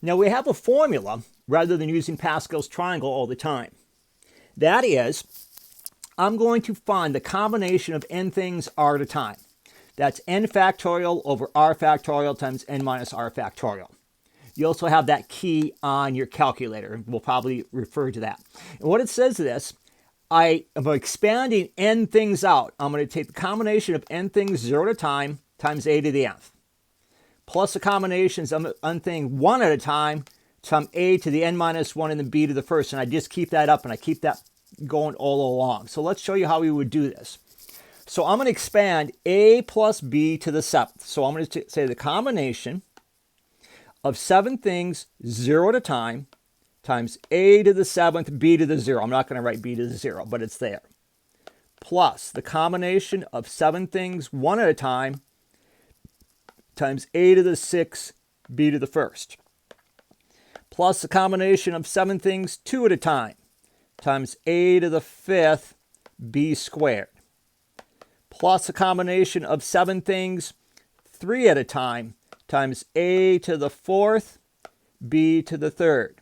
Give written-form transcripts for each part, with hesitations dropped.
Now we have a formula rather than using Pascal's triangle all the time. That is, I'm going to find the combination of n things r at a time. That's n factorial over r factorial times n minus r factorial. You also have that key on your calculator. We'll probably refer to that. And what it says is this: I am expanding n things out. I'm going to take the combination of n things 0 at a time times a to the nth, plus the combinations of n thing 1 at a time times a to the n minus 1 and then b to the first. And I just keep that up, and I keep that going all along. So let's show you how we would do this. So I'm going to expand a plus b to the 7th. So I'm going to say the combination of 7 things 0 at a time times a to the 7th, b to the 0. I'm not going to write b to the 0, but it's there. Plus the combination of 7 things 1 at a time times a to the 6th, b to the 1st. Plus the combination of 7 things 2 at a time times a to the 5th, b squared. Plus the combination of 7 things 3 at a time times a to the 4th, b to the 3rd.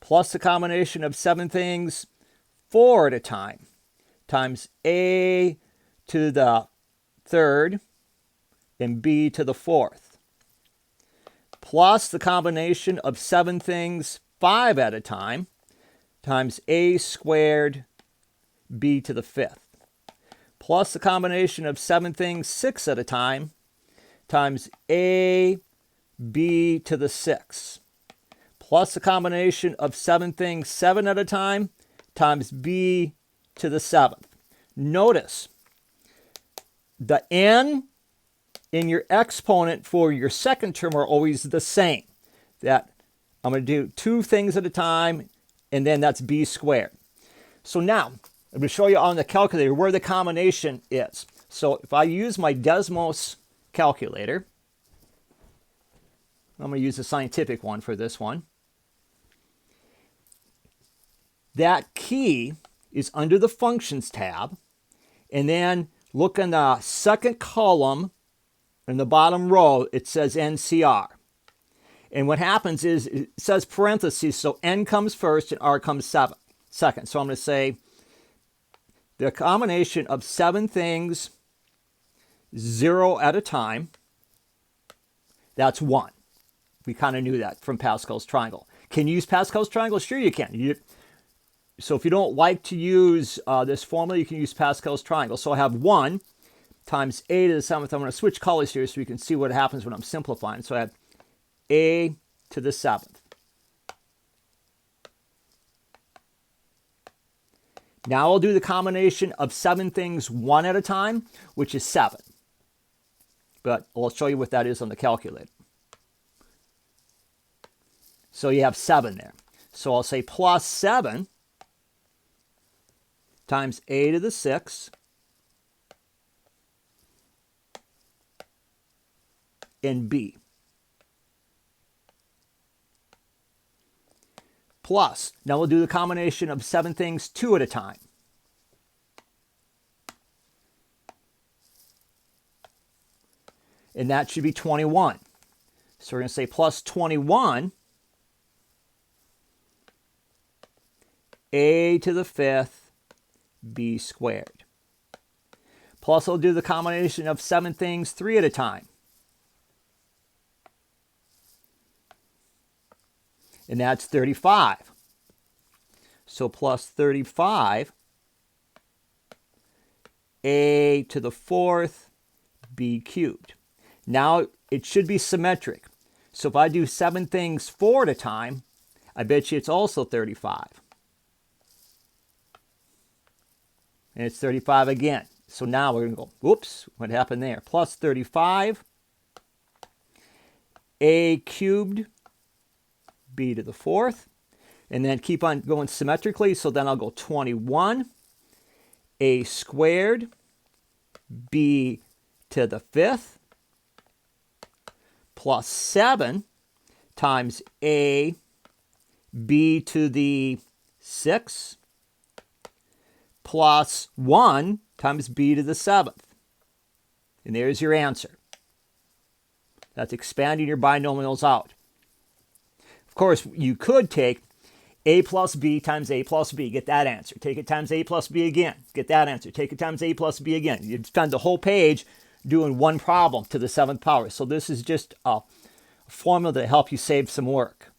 Plus the combination of 7 things 4 at a time times a to the 3rd and b to the 4th. Plus the combination of 7 things 5 at a time times a squared b to the 5th. Plus the combination of 7 things 6 at a time times a b to the 6th. Plus the combination of 7 things 7 at a time times b to the 7th. Notice the n in your exponent for your second term are always the same. That I'm going to do 2 things at a time, and then that's b squared. So now I'm going to show you on the calculator where the combination is. So if I use my Desmos calculator, I'm going to use a scientific one for this one. That key is under the Functions tab, and then look in the second column in the bottom row, it says NCR. And what happens is it says parentheses, so n comes first and r comes second. So I'm going to say the combination of 7 things 0 at a time, that's 1. We kind of knew that from Pascal's triangle. Can you use Pascal's triangle? Sure you can. So if you don't like to use this formula, you can use Pascal's triangle. So I have 1 times a to the 7th. I'm going to switch colors here so you can see what happens when I'm simplifying. So I have a to the 7th. Now I'll do the combination of 7 things 1 at a time, which is 7. But I'll show you what that is on the calculator. So you have 7 there. So I'll say plus 7 times a to the 6th and b. Plus, now we'll do the combination of 7 things 2 at a time. And that should be 21. So we're going to say plus 21 a to the 5th b squared. Plus I'll do the combination of 7 things 3 at a time. And that's 35. So plus 35 a to the 4th b cubed. Now it should be symmetric. So if I do 7 things 4 at a time, I bet you it's also 35. And it's 35 again. So now we're going to go, whoops, what happened there? Plus 35 a cubed b to the 4th. And then keep on going symmetrically. So then I'll go 21 a squared b to the 5th plus 7 times a b to the 6th plus 1 times b to the 7th. And there's your answer. That's expanding your binomials out. course, you could take a plus b times a plus b, get that answer. Take it times a plus b again, get that answer. Take it times a plus b again. You'd spend the whole page doing one problem to the 7th power. So this is just a formula to help you save some work.